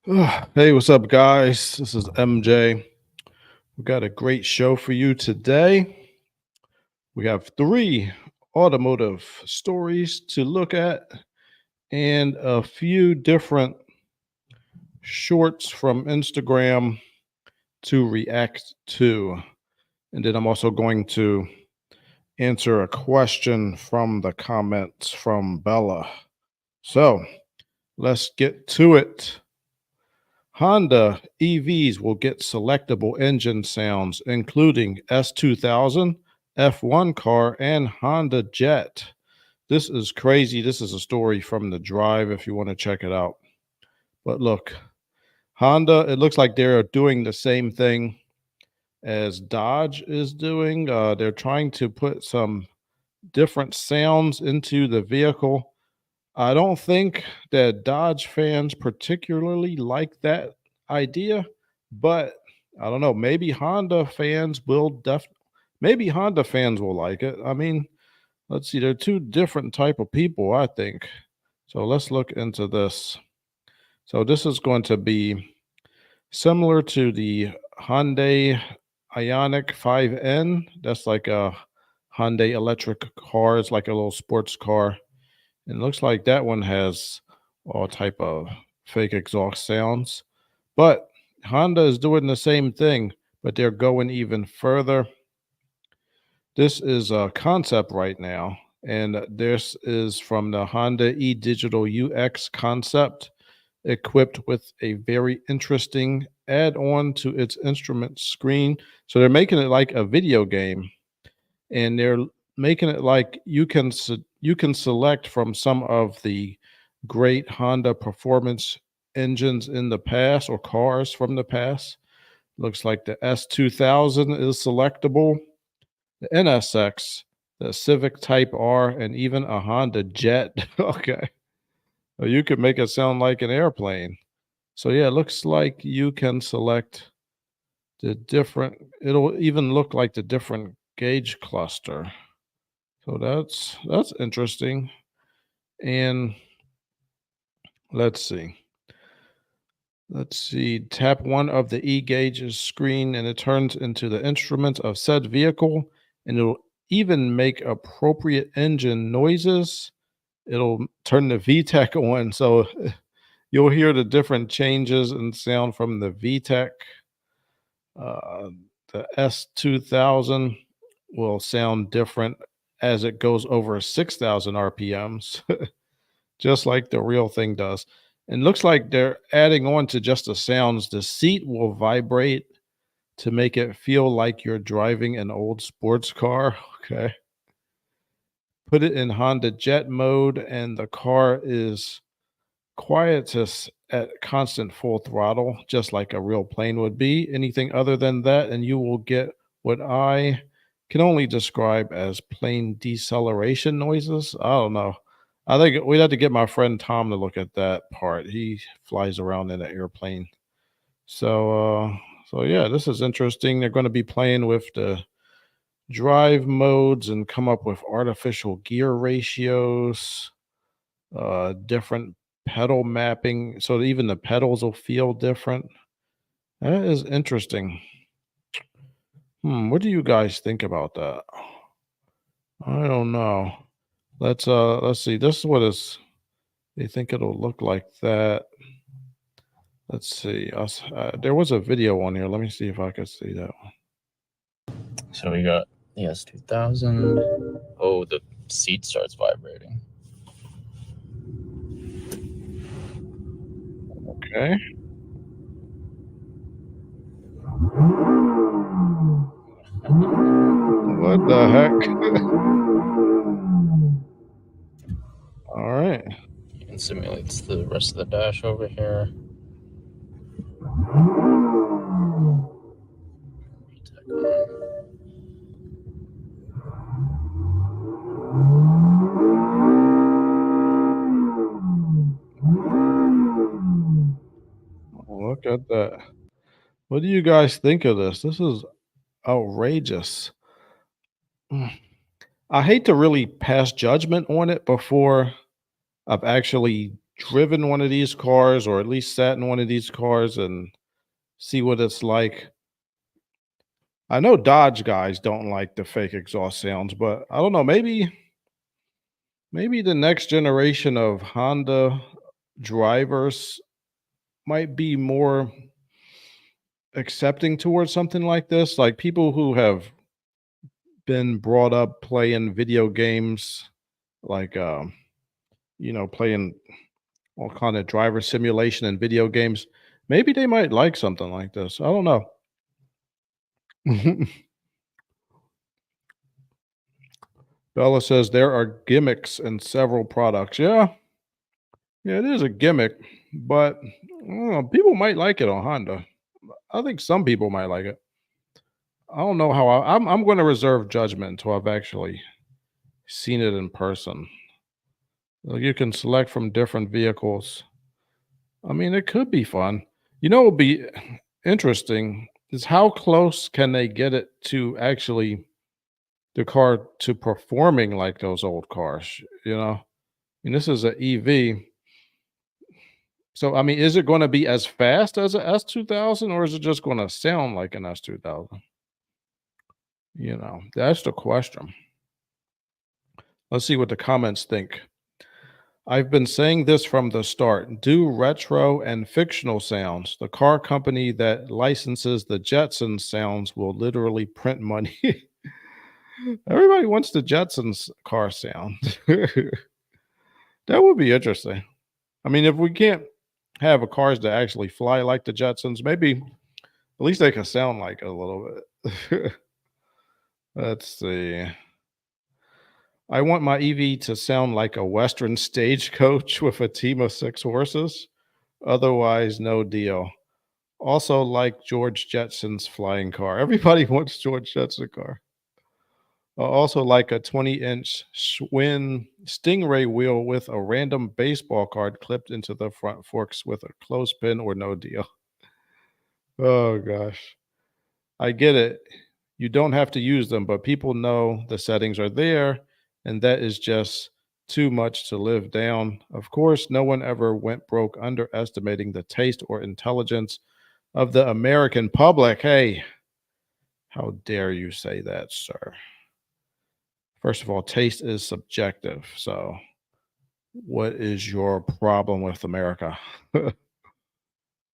Hey, what's up, guys? This is MJ. We got a great show for you today. We have three automotive stories to look at and a few different shorts from Instagram to react to. And then I'm also going to answer a question from the comments from Bella. So let's get to it. Honda EVs will get selectable engine sounds, including S2000, F1 car, and Honda Jet. This is crazy. This is a story from the drive if you want to check it out. But look, Honda, it looks like they're doing the same thing as Dodge is doing. They're trying to put some different sounds into the vehicle. I don't think that Dodge fans particularly like that idea, but I don't know. Maybe Honda fans will maybe Honda fans will like it. I mean, let's see. They're two different type of people, I think. So let's look into this. So this is going to be similar to the Hyundai Ioniq 5N. That's like a Hyundai electric car. It's like a little sports car. It looks like that one has all type of fake exhaust sounds. But Honda is doing the same thing, but they're going even further. This is a concept right now, and this is from the Honda e-digital UX concept, equipped with a very interesting add-on to its instrument screen. So they're making it like a video game, and they're making it like you can select from some of the great Honda performance engines in the past or cars from the past. Looks like the S2000 is selectable, the NSX, the Civic Type R, and even a Honda Jet. Okay. Well, you could make it sound like an airplane. So yeah, it looks like you can select the different, it'll even look like the different gauge cluster. So that's interesting. And let's see. Let's see. Tap one of the e-gauges screen and it turns into the instruments of said vehicle, and it'll even make appropriate engine noises. It'll turn the VTEC on, so you'll hear the different changes in sound from the VTEC. Uh, the S2000 will sound different as it goes over 6,000 RPMs, just like the real thing does. And looks like they're adding on to just the sounds. The seat will vibrate to make it feel like you're driving an old sports car. Okay. Put it in Honda Jet mode, and the car is quiet at constant full throttle, just like a real plane would be. Anything other than that, and you will get what I can only describe as plain deceleration noises. I don't know. I think we'd have to get my friend Tom to look at that part. He flies around in an airplane. So yeah, this is interesting. They're going to be playing with the drive modes and come up with artificial gear ratios, different pedal mapping, so even the pedals will feel different. That is interesting. What do you guys think about that? I don't know. Let's see. This is what is they think it'll look like that. Let's see. There was a video on here. Let me see if I could see that one. So we got the S2000. Oh, the seat starts vibrating. Okay. What the heck? All right. It simulates the rest of the dash over here. Look at that. What do you guys think of this? This is outrageous. I hate to really pass judgment on it before I've actually driven one of these cars or at least sat in one of these cars and see what it's like. I know Dodge guys don't like the fake exhaust sounds, but I don't know, maybe the next generation of Honda drivers might be more accepting towards something like this, like people who have been brought up playing video games, like playing all kind of driver simulation and video games. Maybe they might like something like this. I don't know. Bella says there are gimmicks in several products. Yeah, it is a gimmick, but I don't know, people might like it on Honda. I think some people might like it. I don't know how I'm going to reserve judgment until I've actually seen it in person. Like you can select from different vehicles. I mean, it could be fun. What would be interesting is how close can they get it to actually the car to performing like those old cars, I mean, this is an EV. So, I mean, is it going to be as fast as a S2000 or is it just going to sound like an S2000? That's the question. Let's see what the comments think. I've been saying this from the start. Do retro and fictional sounds. The car company that licenses the Jetsons sounds will literally print money. Everybody wants the Jetsons car sound. That would be interesting. I mean, if we can't have a cars that actually fly like the Jetsons, maybe at least they can sound like it a little bit. Let's see. I want my EV to sound like a Western stagecoach with a team of 6 horses. Otherwise, no deal. Also, like George Jetson's flying car. Everybody wants George Jetson car. Also, like a 20-inch Schwinn Stingray wheel with a random baseball card clipped into the front forks with a clothespin or no deal. Oh, gosh. I get it. You don't have to use them, but people know the settings are there, and that is just too much to live down. Of course, no one ever went broke underestimating the taste or intelligence of the American public. Hey, how dare you say that, sir? First of all, taste is subjective. So, what is your problem with America?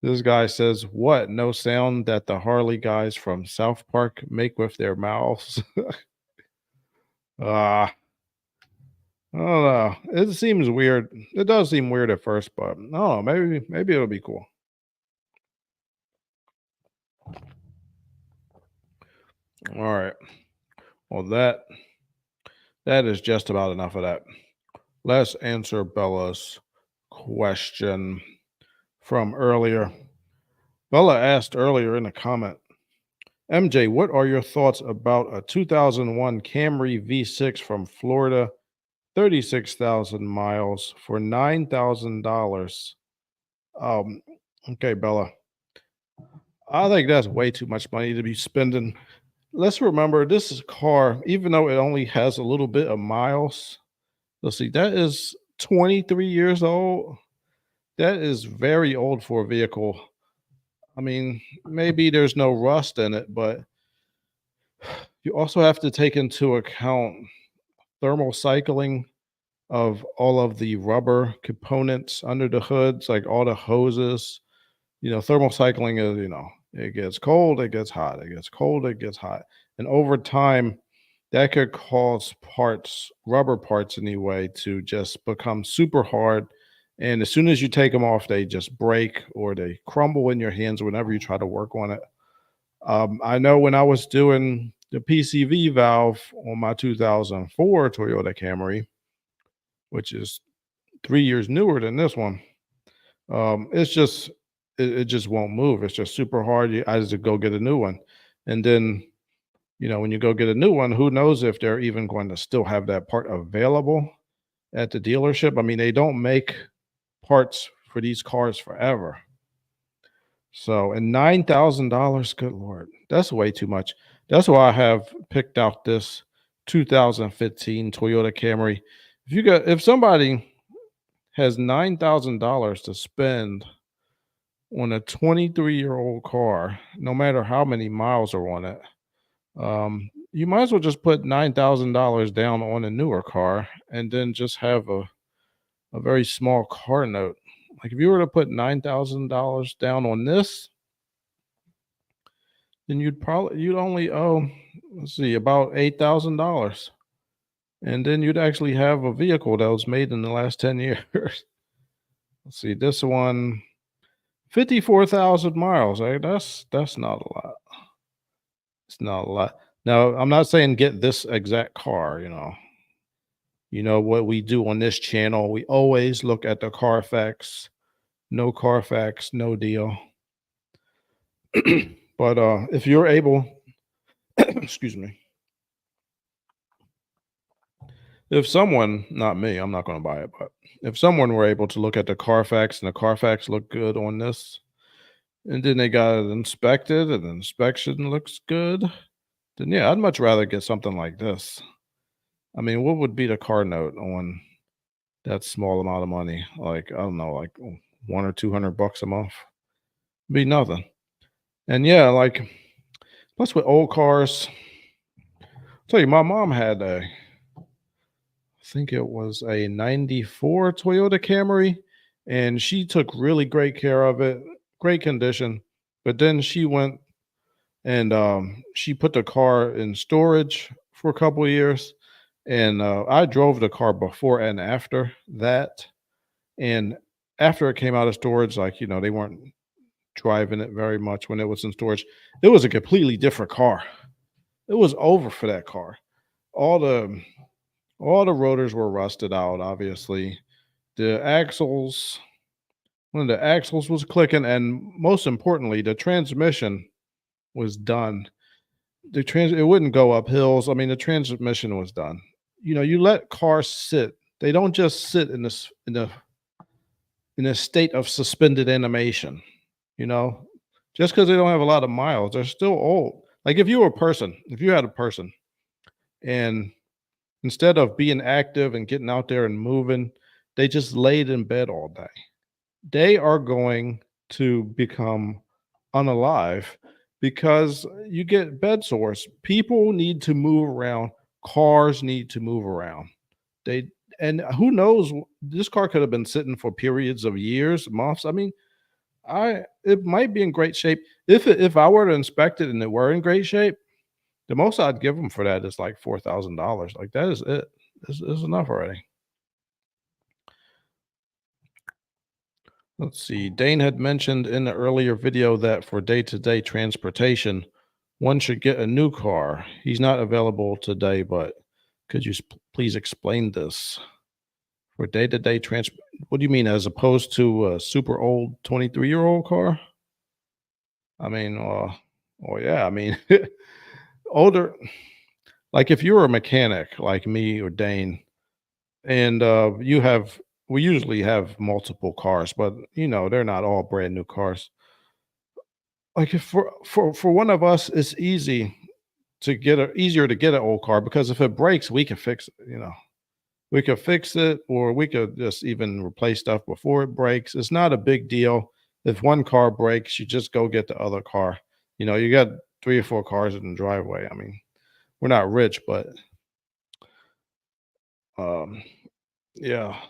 This guy says, what? No sound that the Harley guys from South Park make with their mouths? Ah, I don't know. It seems weird. It does seem weird at first, but I don't know. Maybe it'll be cool. All right. Well, that is just about enough of that. Let's answer Bella's question from earlier. Bella asked earlier in a comment, MJ, what are your thoughts about a 2001 Camry V6 from Florida, 36,000 miles for $9,000? Okay, Bella. I think that's way too much money to be spending. Let's remember this is a car, even though it only has a little bit of miles. Let's see, that is 23 years old. That is very old for a vehicle. I mean, maybe there's no rust in it, but you also have to take into account thermal cycling of all of the rubber components under the hoods, like all the hoses. Thermal cycling is, it gets cold, it gets hot, it gets cold, it gets hot. And over time, that could cause rubber parts anyway, to just become super hard. And as soon as you take them off, they just break or they crumble in your hands whenever you try to work on it. I know when I was doing the PCV valve on my 2004 Toyota Camry, which is 3 years newer than this one, it's just it just won't move. It's just super hard. I just go get a new one, and then when you go get a new one, who knows if they're even going to still have that part available at the dealership. I mean, they don't make parts for these cars forever. So, and $9,000, good Lord, that's way too much. That's why I have picked out this 2015 Toyota Camry. If somebody has $9,000 to spend on a 23-year-old car, no matter how many miles are on it, you might as well just put $9,000 down on a newer car and then just have a very small car note. Like if you were to put $9,000 down on this, then you'd only owe, let's see, about $8,000. And then you'd actually have a vehicle that was made in the last 10 years. Let's see, this one, 54,000 miles. That's not a lot. It's not a lot. Now, I'm not saying get this exact car, you know. You know what we do on this channel, we always look at the Carfax. No Carfax, no deal. But if you're able, excuse me, if someone, not me, I'm not going to buy it, but if someone were able to look at the Carfax and the Carfax looked good on this, and then they got it inspected and the inspection looks good, then yeah, I'd much rather get something like this. I mean, what would be the car note on that small amount of money? Like, I don't know, like one or 200 bucks a month? Be nothing. And yeah, like, plus with old cars, tell you, my mom had I think it was a 94 Toyota Camry, and she took really great care of it, great condition. But then she went and she put the car in storage for a couple of years. And I drove the car before and after that. And after it came out of storage, like, you know, they weren't driving it very much when it was in storage. It was a completely different car. It was over for that car. All the all the rotors were rusted out, obviously. The axles, one of the axles was clicking, and most importantly, the transmission was done. It wouldn't go up hills. I mean, the transmission was done. You know, you let cars sit. They don't just sit in a state of suspended animation, you know. Just because they don't have a lot of miles, they're still old. Like if you had a person and instead of being active and getting out there and moving, they just laid in bed all day. They are going to become unalive because you get bed sores. People need to move around. Cars need to move around. They and who knows? This car could have been sitting for periods of years, months. I mean, I it might be in great shape. If I were to inspect it and it were in great shape, the most I'd give them for that is like $4,000. Like that is it. This is enough already. Let's see. Dane had mentioned in the earlier video that for day-to-day transportation, one should get a new car. He's not available today, but could you please explain this? For day-to-day transport, what do you mean as opposed to a super old 23-year-old car? I mean, well, yeah, I mean, older, like if you're a mechanic like me or Dane, and we usually have multiple cars, but you know, they're not all brand new cars. Like if for one of us, it's easier to get an old car because if it breaks, we can fix it, you know. We could fix it or we could just even replace stuff before it breaks. It's not a big deal. If one car breaks, you just go get the other car. You know, you got 3 or 4 cars in the driveway. I mean, we're not rich, but um yeah,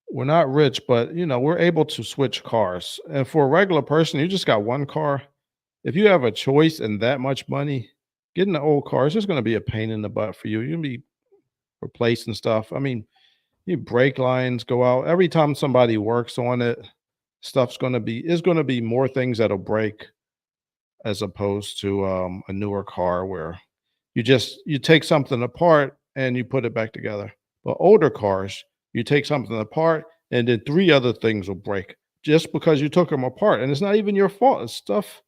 we're not rich, but you know, we're able to switch cars. And for a regular person, you just got one car. If you have a choice and that much money, getting an old car is just going to be a pain in the butt for you. You're going to be replacing stuff. I mean, your brake lines go out every time somebody works on it. Stuff's going to be is going to be more things that'll break as opposed to a newer car where you take something apart and you put it back together. But older cars, you take something apart and then 3 other things will break just because you took them apart, and it's not even your fault. It's stuff,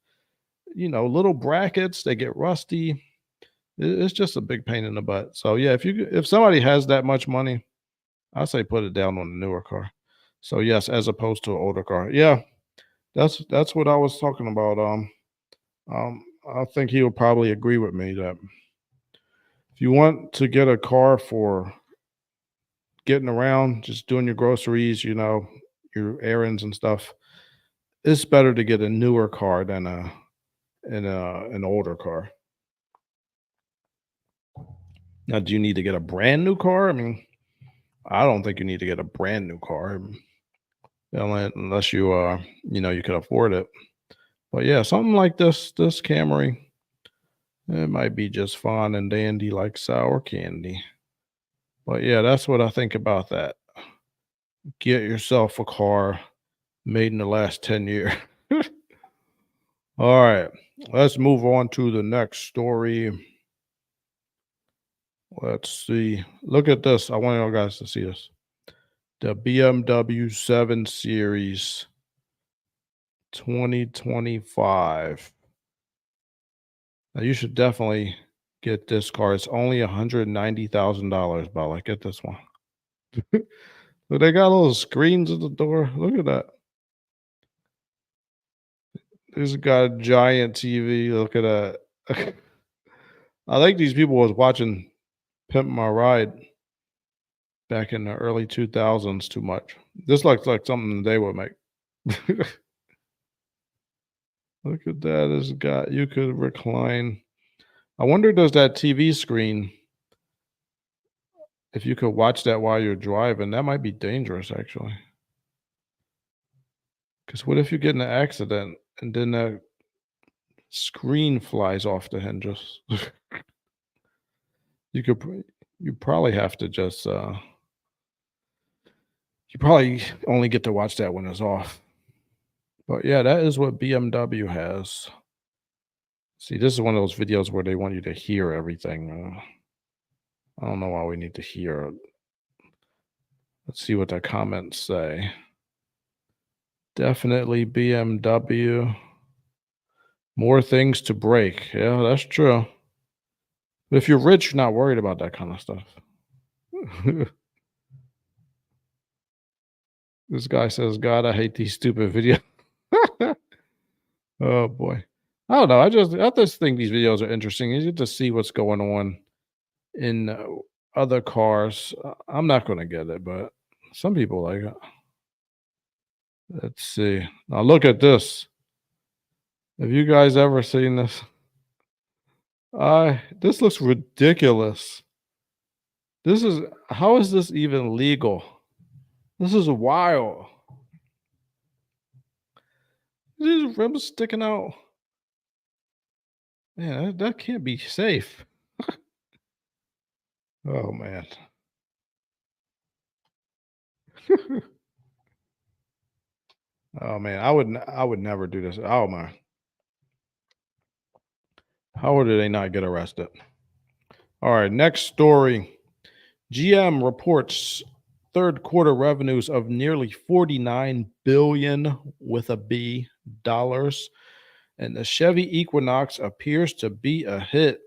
you know, little brackets, they get rusty. It's just a big pain in the butt. So yeah, if somebody has that much money, I say put it down on a newer car. So yes, as opposed to an older car. Yeah, that's what I was talking about. I think he will probably agree with me that if you want to get a car for getting around, just doing your groceries, your errands and stuff, it's better to get a newer car than an older car. Now, do you need to get a brand new car? I mean, I don't think you need to get a brand new car, unless you can afford it. But yeah, something like this Camry, it might be just fine and dandy like sour candy. But yeah, that's what I think about that. Get yourself a car made in the last 10 years. All right, let's move on to the next story. Let's see. Look at this. I want you guys to see this. The BMW 7 Series 2025. Now, you should definitely get this car. It's only $190,000, Bella. Get this one. Look, they got little screens at the door. Look at that. This got a giant TV. Look at that. I think these people was watching Pimp My Ride back in the early 2000s too much. This looks like something they would make. Look at that. You could recline. I wonder, does that TV screen, if you could watch that while you're driving, that might be dangerous actually. Because what if you get in an accident and then that screen flies off the hinges? You probably have to just you probably only get to watch that when it's off. But yeah, that is what BMW has. See, this is one of those videos where they want you to hear everything. I don't know why we need to hear. Let's see what the comments say. Definitely BMW. More things to break. Yeah, that's true. But if you're rich, you're not worried about that kind of stuff. This guy says, God, I hate these stupid videos. Oh boy. I don't know. I just think these videos are interesting. You get to see what's going on in other cars. I'm not going to get it, but some people like it. Let's see. Now look at this. Have you guys ever seen this? This looks ridiculous. How is this even legal? This is wild. These rims sticking out. Man, that can't be safe. Oh man. Oh man, I would never do this. Oh my. How did they not get arrested? All right, next story. GM reports third quarter revenues of nearly 49 billion with a B dollars, and the Chevy Equinox appears to be a hit.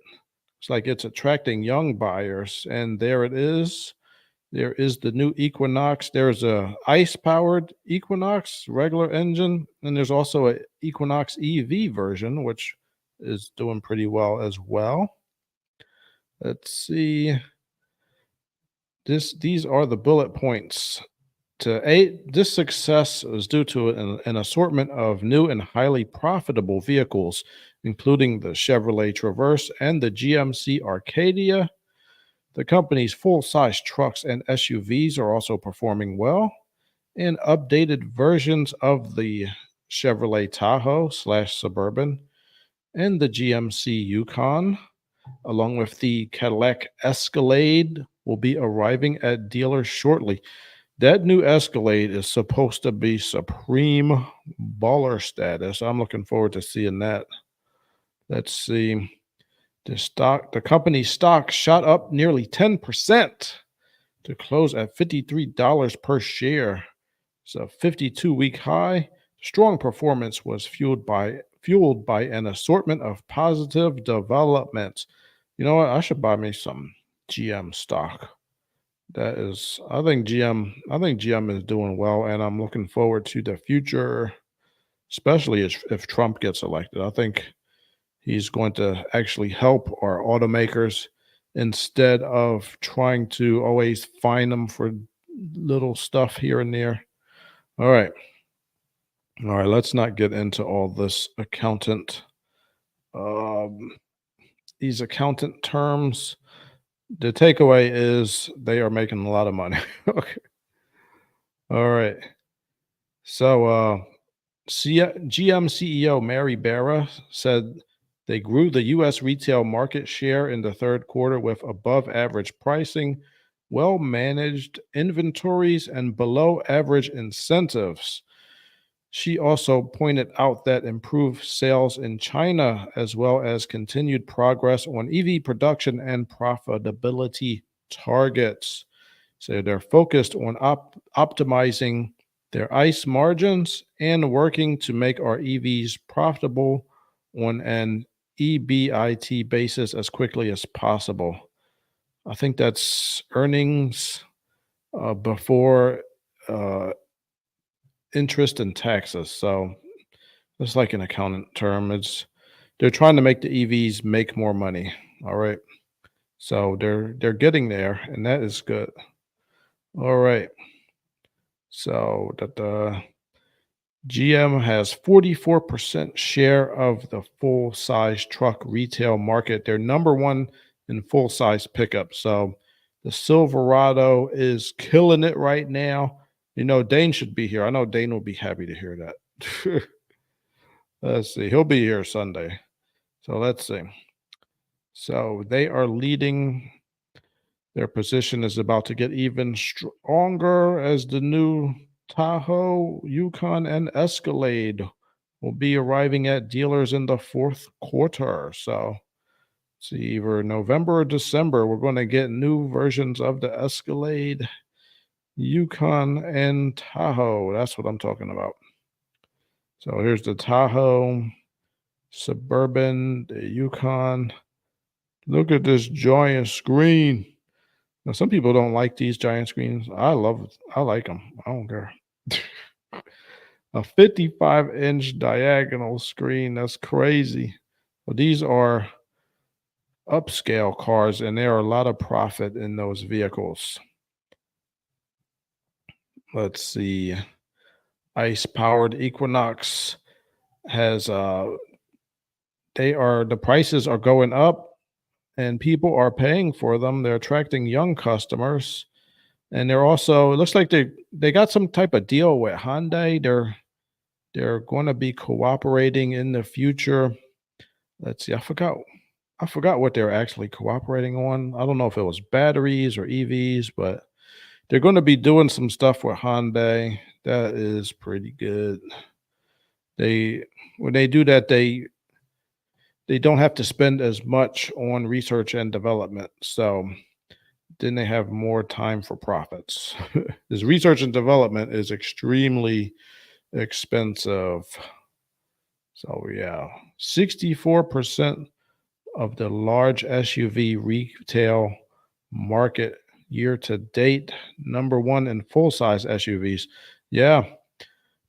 It's like it's attracting young buyers, and there it is. There is the new Equinox. There's a ICE-powered Equinox, regular engine, and there's also a Equinox EV version, which is doing pretty well as well. Let's see. These are the bullet points. This success is due to an assortment of new and highly profitable vehicles, including the Chevrolet Traverse and the GMC Arcadia. The company's full-size trucks and SUVs are also performing well, and updated versions of the Chevrolet Tahoe / Suburban and the GMC Yukon, along with the Cadillac Escalade, will be arriving at dealers shortly. That new Escalade is supposed to be supreme baller status. I'm looking forward to seeing that. Let's see. The company's stock shot up nearly 10% to close at $53 per share. It's a 52-week high. Strong performance was fueled by an assortment of positive developments. You know what? I should buy me some GM stock. I think GM is doing well, and I'm looking forward to the future, especially if Trump gets elected. I think he's going to actually help our automakers instead of trying to always find them for little stuff here and there. All right. All right. Let's not get into all this um, these accountant terms. The takeaway is they are making a lot of money. Okay. All right. So, GM CEO Mary Barra said they grew the U.S. retail market share in the third quarter with above average pricing, well managed inventories, and below average incentives. She also pointed out that improved sales in China, as well as continued progress on EV production and profitability targets. So they're focused on optimizing their ICE margins and working to make our EVs profitable on an EBIT basis as quickly as possible. I think that's earnings before uh, interest and taxes. So it's like an accountant term. They're trying to make the EVs make more money. All right. So they're getting there, and that is good. All right. So that the GM has 44% share of the full size truck retail market. They're number one in full size pickup. So the Silverado is killing it right now. Dane should be here. I know Dane will be happy to hear that. Let's see. He'll be here Sunday. So let's see. So they are leading. Their position is about to get even stronger as the new Tahoe, Yukon, and Escalade will be arriving at dealers in the fourth quarter. So, see, either November or December, we're going to get new versions of the Escalade, Yukon, and Tahoe. That's what I'm talking about. So, here's the Tahoe, Suburban, the Yukon. Look at this giant screen. Now, some people don't like these giant screens. I like them. I don't care. A 55-inch diagonal screen. That's crazy. Well, these are upscale cars, and there are a lot of profit in those vehicles. Let's see. ICE-powered Equinox has the prices are going up, and people are paying for them. They're attracting young customers. And they're also, it looks like they got some type of deal with Hyundai. They're going to be cooperating in the future. Let's see, I forgot what they're actually cooperating on. I don't know if it was batteries or EVs, but they're going to be doing some stuff with Hyundai. That is pretty good. When they do that, they don't have to spend as much on research and development. So then they have more time for profits. This research and development is extremely expensive. So yeah, 64% of the large SUV retail market year to date, number one in full size SUVs. Yeah,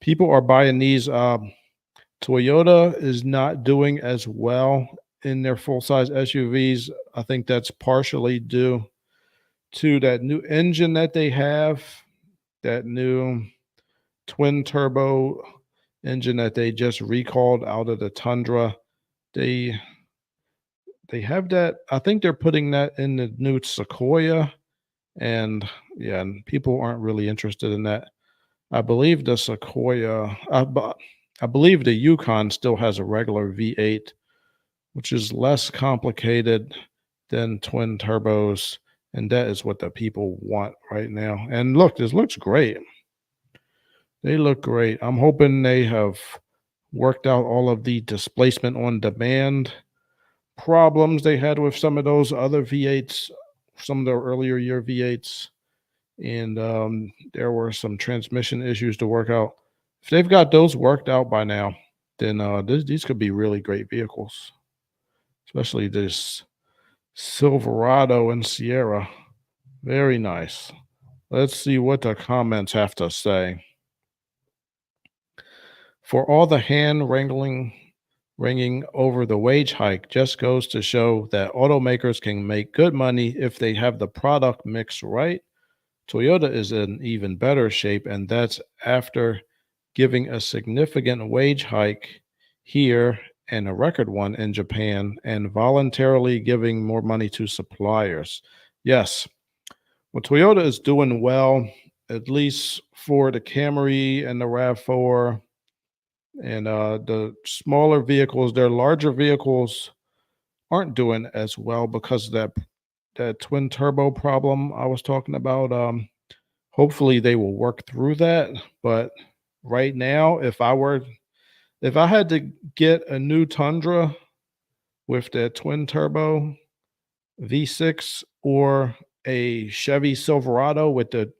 people are buying these. Toyota is not doing as well in their full size SUVs. I think that's partially due to that new engine that they have, that new twin turbo engine that they just recalled out of the Tundra. They have that. I think they're putting that in the new Sequoia, and yeah, and people aren't really interested in that. I believe the Sequoia, I believe the Yukon still has a regular V8, which is less complicated than twin turbos, and that is what the people want right now. And look, this looks great. They look great. I'm hoping they have worked out all of the displacement on demand problems they had with some of those other V8s, some of the earlier year V8s. And there were some transmission issues to work out. If they've got those worked out by now, then these could be really great vehicles, especially this Silverado and Sierra. Very nice. Let's see what the comments have to say. For all the hand wrangling ringing over the wage hike just goes to show that automakers can make good money if they have the product mix right. Toyota is in even better shape, and that's after giving a significant wage hike here and a record one in Japan and voluntarily giving more money to suppliers. Yes, well, Toyota is doing well, at least for the Camry and the RAV4 and the smaller vehicles. Their larger vehicles aren't doing as well because of that twin turbo problem I was talking about. Hopefully they will work through that. But right now, if I had to get a new Tundra with that twin turbo V6 or a Chevy Silverado with the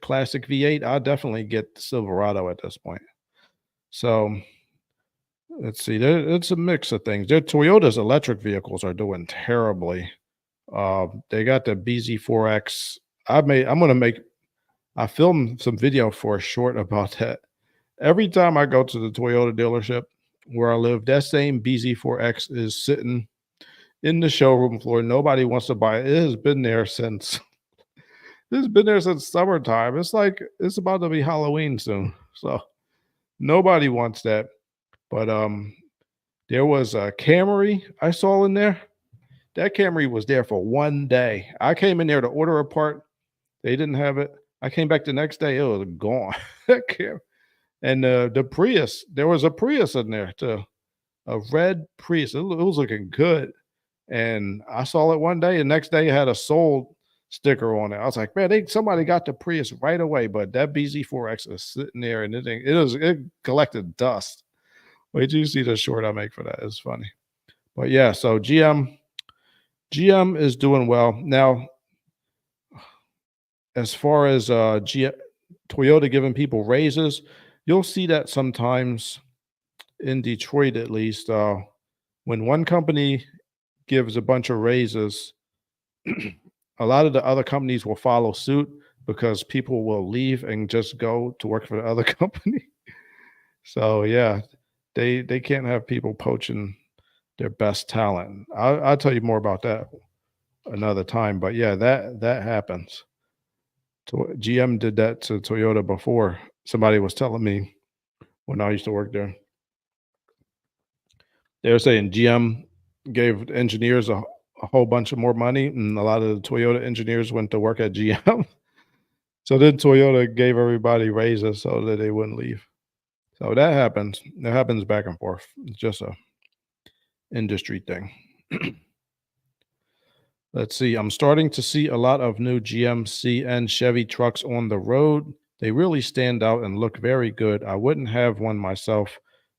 classic V8, I'd definitely get the Silverado at this point. So let's see. It's a mix of things. Their Toyota's electric vehicles are doing terribly. They got the BZ4X. I'm gonna make. I filmed some video for a short about that. Every time I go to the Toyota dealership where I live, that same BZ4X is sitting in the showroom floor. Nobody wants to buy it. It has been there since it's been there since summertime. It's like it's about to be Halloween soon. So nobody wants that. But there was a Camry I saw in there. That Camry was there for one day. I came in there to order a part. They didn't have it. I came back the next day. It was gone. That Cam- and the Prius, there was a Prius in there too, a red Prius. It was looking good. And I saw it one day, and next day it had a sold sticker on it. I was like, man, somebody got the Prius right away. But that BZ4X is sitting there, and it collected dust. Wait till you see the short I make for that. It's funny. But yeah, so GM is doing well now. As far as Toyota giving people raises, you'll see that sometimes in Detroit, at least, when one company gives a bunch of raises, a lot of the other companies will follow suit because people will leave and just go to work for the other company. So yeah, they can't have people poaching their best talent. I'll tell you more about that another time. But yeah, that happens. GM did that to Toyota before. Somebody was telling me when I used to work there. They were saying GM gave engineers a whole bunch of more money, and a lot of the Toyota engineers went to work at GM. So then Toyota gave everybody raises so that they wouldn't leave. So that happens. It happens back and forth. It's just a industry thing. Let's see. I'm starting to see a lot of new GMC and Chevy trucks on the road. They really stand out and look very good. I wouldn't have one myself.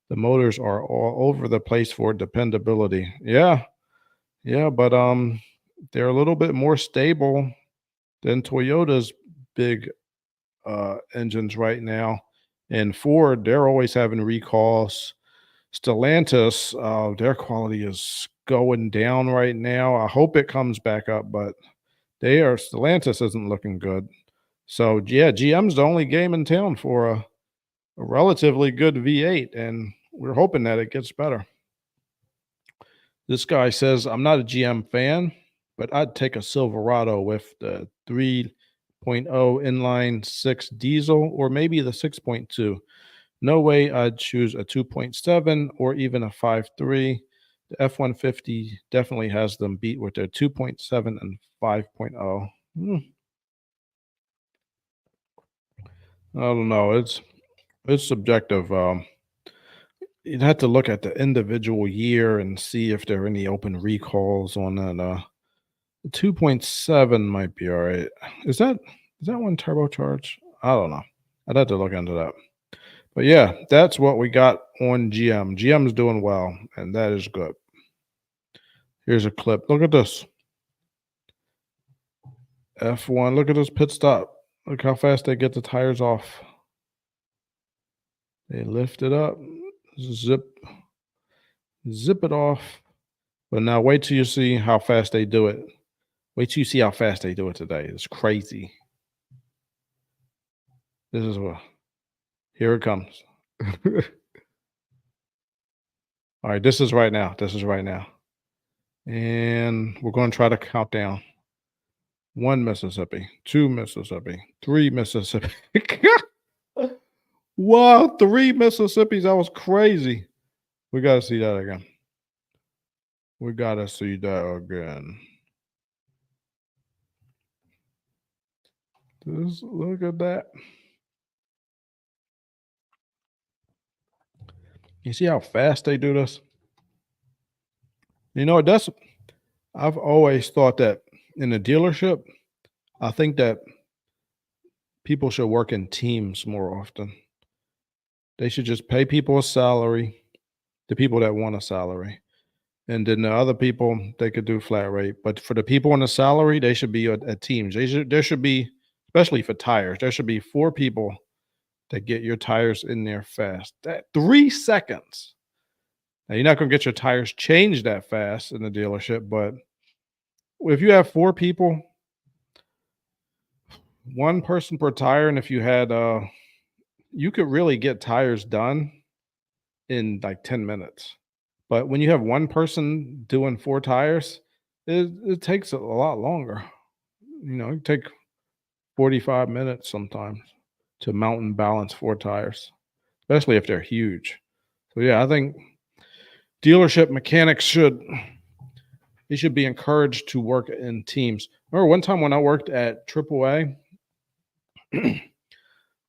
The motors are all over the place for dependability. Yeah, yeah, but they're a little bit more stable than Toyota's big engines right now. And Ford, they're always having recalls. Stellantis, their quality is going down right now. I hope it comes back up, but Stellantis isn't looking good. So yeah, GM's the only game in town for a relatively good V8, and we're hoping that it gets better. This guy says, I'm not a GM fan, but I'd take a Silverado with the 3.0 inline six diesel or maybe the 6.2. No way I'd choose a 2.7 or even a 5.3. The F-150 definitely has them beat with their 2.7 and 5.0. I don't know. It's subjective. You'd have to look at the individual year and see if there are any open recalls on that. 2.7 might be all right. Is that one turbocharged? I don't know. I'd have to look into that. But yeah, that's what we got on GM. GM's doing well, and that is good. Here's a clip. Look at this. F1. Look at this pit stop. Look how fast they get the tires off. They lift it up, zip it off. But now wait till you see how fast they do it. Wait till you see how fast they do it today. It's crazy. This is what. Here it comes. All right, this is right now. This is right now. And we're going to try to count down. 1 Mississippi, 2 Mississippi, 3 Mississippi. Wow, 3 Mississippis. That was crazy. We got to see that again. We got to see that again. Just look at that. You see how fast they do this? You know, that's I've always thought that in a dealership, I think that people should work in teams more often. They should just pay people a salary, the people that want a salary. And then the other people, they could do flat rate. But for the people on the salary, they should be at teams. There should be, especially for tires, there should be 4 people that get your tires in there fast. That 3 seconds. Now you're not going to get your tires changed that fast in the dealership, but if you have 4 people, 1 person per tire, and if you had you could really get tires done in like 10 minutes. But when you have 1 person doing 4 tires, it takes a lot longer. You know, it take 45 minutes sometimes to mount and balance 4 tires, especially if they're huge. So yeah, I think dealership mechanics should be encouraged to work in teams. Remember one time when I worked at AAA,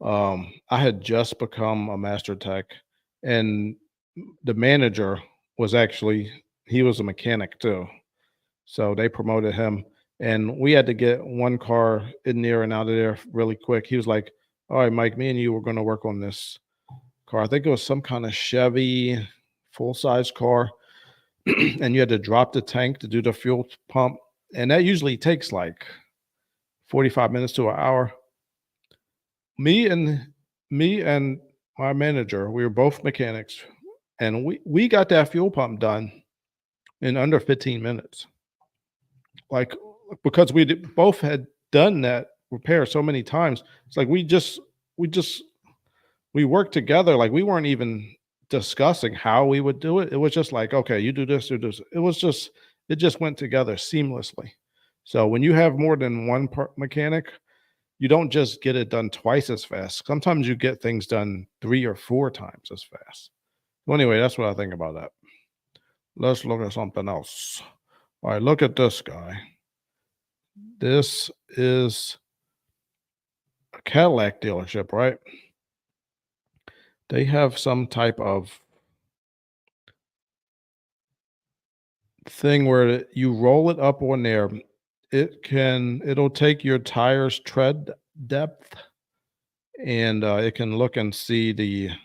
I had just become a master tech, and the manager was actually he was a mechanic too. So they promoted him, and we had to get 1 car in there and out of there really quick. He was like, "All right, Mike, me and you were going to work on this car. I think it was some kind of Chevy full size car, and you had to drop the tank to do the fuel pump, and that usually takes like 45 minutes to an hour." Me and me and my manager, we were both mechanics, and we got that fuel pump done in under 15 minutes. Like because both had done that repair so many times. It's like we just we worked together. Like we weren't even discussing how we would do it. It was just like, okay, you do this, you do this. It just went together seamlessly. So when you have more than 1 mechanic, you don't just get it done twice as fast. Sometimes you get things done 3 or 4 times as fast. Well, anyway, that's what I think about that. Let's look at something else. All right, look at this guy. This is a Cadillac dealership, right? They have some type of thing where you roll it up on there. It'll take your tires tread depth, and it can look and see there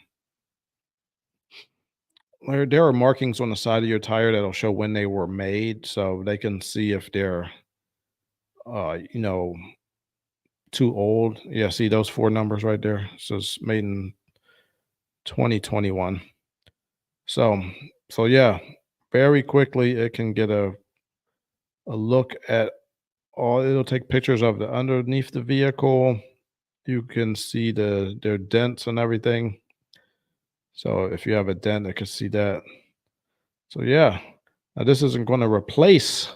are markings on the side of your tire that'll show when they were made, so they can see if they're you know, too old. Yeah, see those 4 numbers right there? It says made in 2021. So so yeah, very quickly it can get a look at all. It'll take pictures of the underneath the vehicle. You can see their dents and everything. So if you have a dent, it can see that. So yeah, now this isn't going to replace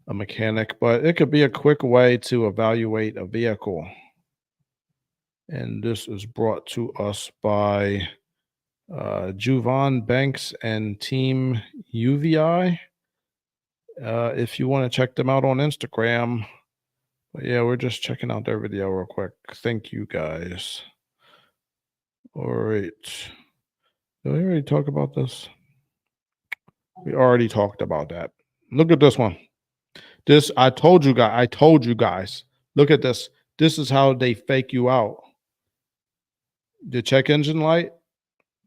a mechanic, but it could be a quick way to evaluate a vehicle. And this is brought to us by Juvan Banks and Team UVI. If you want to check them out on Instagram. But yeah, we're just checking out their video real quick. Thank you guys. All right. Did we already talk about this? We already talked about that. Look at this one. This I told you guys. I told you guys. Look at this. This is how they fake you out. The check engine light,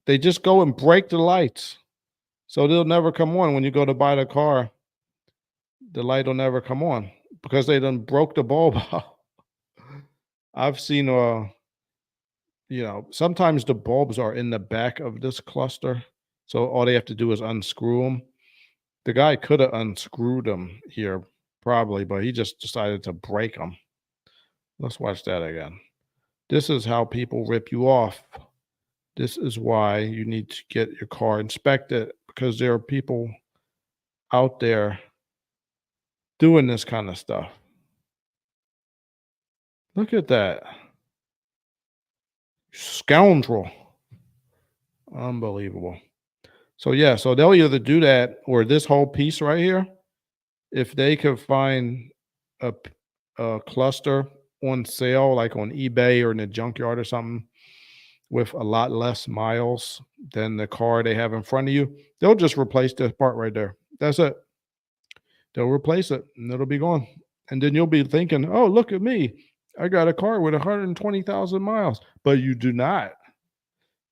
they just go and break the lights. So they'll never come on when you go to buy the car. The light will never come on because they done broke the bulb out. I've seen sometimes the bulbs are in the back of this cluster. So all they have to do is unscrew them. The guy could have unscrewed them here probably, but he just decided to break them. Let's watch that again. This is how people rip you off. This is why you need to get your car inspected, because there are people out there doing this kind of stuff. Look at that. Scoundrel. Unbelievable. So yeah, so they'll either do that or this whole piece right here. If they could find a, a cluster on sale, like on eBay or in a junkyard or something, with a lot less miles than the car they have in front of you, they'll just replace this part right there. That's it. They'll replace it and it'll be gone. And then you'll be thinking, oh, look at me. I got a car with 120,000 miles, but you do not.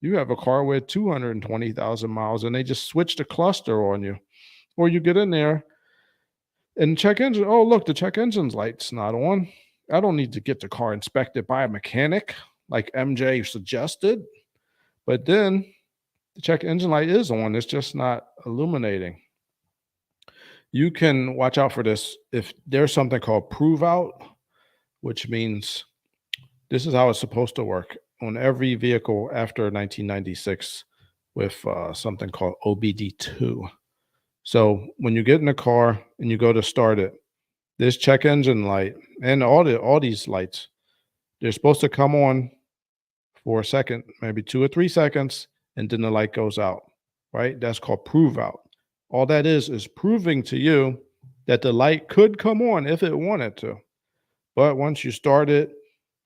You have a car with 220,000 miles and they just switch the cluster on you. Or you get in there and check engine. Oh, look, the check engine's light's not on. I don't need to get the car inspected by a mechanic like MJ suggested. But then the check engine light is on. It's just not illuminating. You can watch out for this if there's something called prove out, which means this is how it's supposed to work on every vehicle after 1996 with something called OBD2. So when you get in the car and you go to start it, this check engine light and all these lights, they're supposed to come on for a second, maybe 2 or 3 seconds, and then the light goes out, right? That's called prove out. All that is proving to you that the light could come on if it wanted to. But once you start it,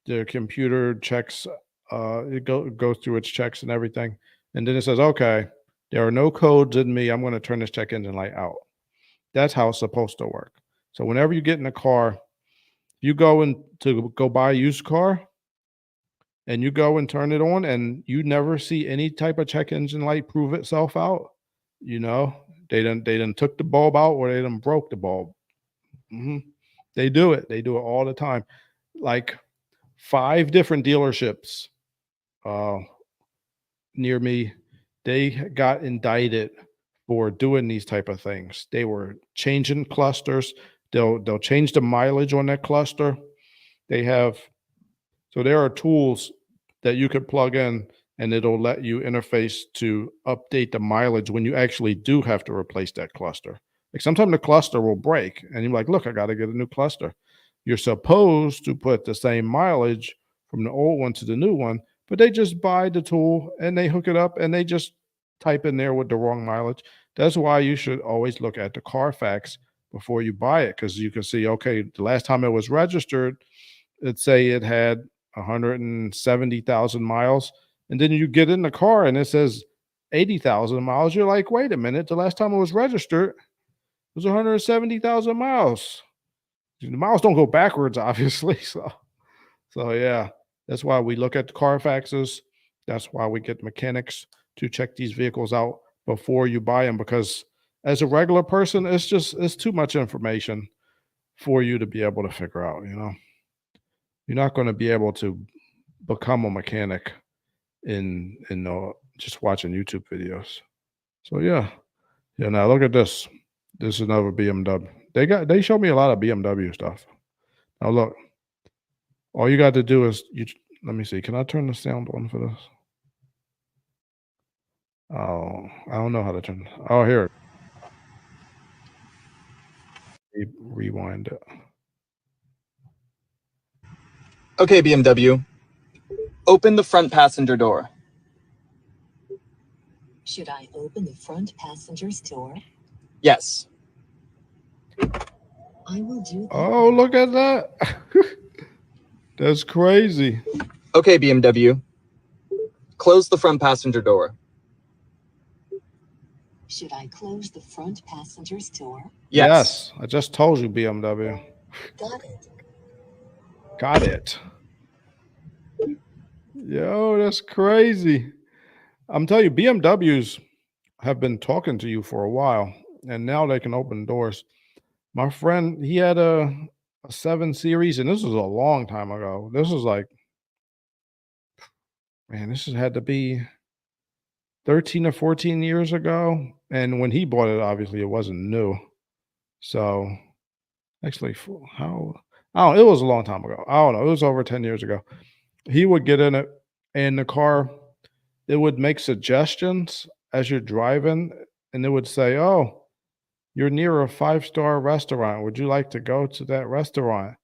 the computer checks, goes through its checks and everything. And then it says, okay, there are no codes in me. I'm going to turn this check engine light out. That's how it's supposed to work. So whenever you get in a car, you go in to go buy a used car and you go and turn it on and you never see any type of check engine light prove itself out, you know, they done took the bulb out or they done broke the bulb. They do it. They do it all the time. Like 5 different dealerships near me, they got indicted for doing these type of things. They were changing clusters. They'll change the mileage on that cluster. They have so there are tools that you could plug in and it'll let you interface to update the mileage when you actually do have to replace that cluster. Like sometimes the cluster will break and you're like, look, I got to get a new cluster. You're supposed to put the same mileage from the old one to the new one, but they just buy the tool and they hook it up and they just type in there with the wrong mileage. That's why you should always look at the Carfax before you buy it because you can see, okay, the last time it was registered, let's say it had 170,000 miles, and then you get in the car and it says 80,000 miles. You're like, wait a minute, the last time it was registered, it was 170,000 miles. The miles don't go backwards, obviously. So yeah, that's why we look at the Carfaxes. That's why we get mechanics to check these vehicles out before you buy them because as a regular person, it's too much information for you to be able to figure out, you know. You're not going to be able to become a mechanic in just watching YouTube videos. So yeah. Yeah, now look at this. This is another BMW. They show me a lot of BMW stuff. Now look. All you got to do is let me see. Can I turn the sound on for this? Oh, I don't know how to turn. Oh, here. Rewind it. Okay, BMW. Open the front passenger door. Should I open the front passenger's door? Yes. I will do that. Oh, look at that. That's crazy. Okay, BMW. Close the front passenger door. Should I close the front passenger's door? Yes. I just told you, BMW. Got it. Got it. Yo, that's crazy. I'm telling you, BMWs have been talking to you for a while, and now they can open doors. My friend, he had a 7 Series, and this was a long time ago. This was like, man, this had to be 13 or 14 years ago. And when he bought it, obviously it wasn't new. So actually, it was a long time ago. I don't know. It was over 10 years ago. He would get in it and the car, it would make suggestions as you're driving and it would say, "Oh, you're near a 5-star restaurant. Would you like to go to that restaurant?"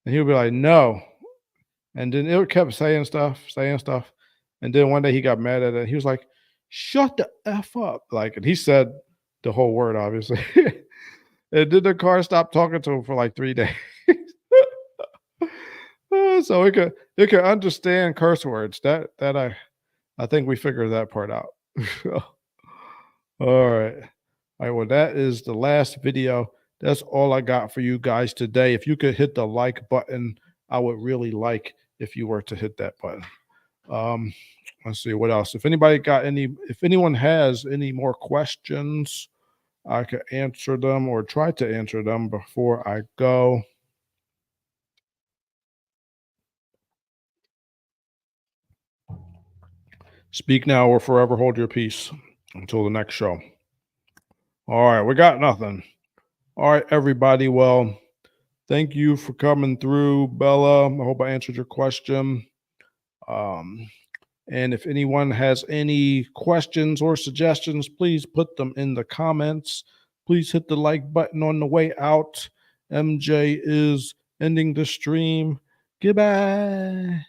And he would be like, "No." And then it kept saying stuff, saying stuff. And then one day he got mad at it. He was like, "Shut the F up." Like, and he said the whole word, obviously. And then the car stopped talking to him for like 3 days. So it could understand curse words. That I think we figured that part out. All right. All right. Well, that is the last video. That's all I got for you guys today. If you could hit the like button, I would really like if you were to hit that button. Let's see what else. If anyone has any more questions, I could answer them or try to answer them before I go. Speak now or forever hold your peace until the next show. All right, we got nothing. All right, everybody. Well, thank you for coming through, Bella. I hope I answered your question. And if anyone has any questions or suggestions, please put them in the comments. Please hit the like button on the way out. MJ is ending the stream. Goodbye.